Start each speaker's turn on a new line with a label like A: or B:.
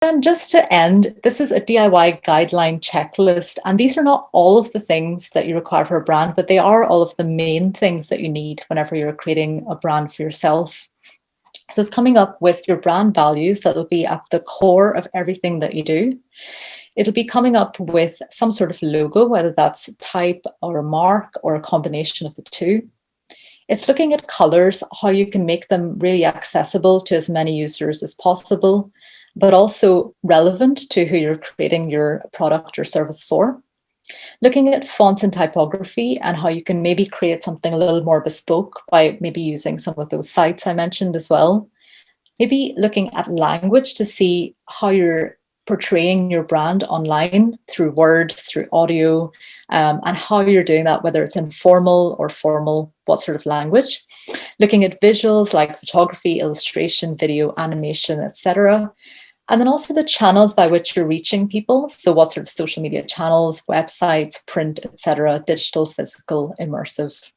A: then just to end, this is a DIY guideline checklist, and these are not all of the things that you require for a brand, but they are all of the main things that you need whenever you're creating a brand for yourself. So it's coming up with your brand values that'll be at the core of everything that you do. It'll be coming up with some sort of logo, whether that's type or a mark or a combination of the two. It's looking at colors, how you can make them really accessible to as many users as possible, but also relevant to who you're creating your product or service for. Looking at fonts and typography and how you can maybe create something a little more bespoke by maybe using some of those sites I mentioned as well. Maybe looking at language to see how you're portraying your brand online through words, through audio, and how you're doing that, whether it's informal or formal, what sort of language. Looking at visuals like photography, illustration, video, animation, etc. And then also the channels by which you're reaching people. So what sort of social media channels, websites, print, etc., digital, physical, immersive.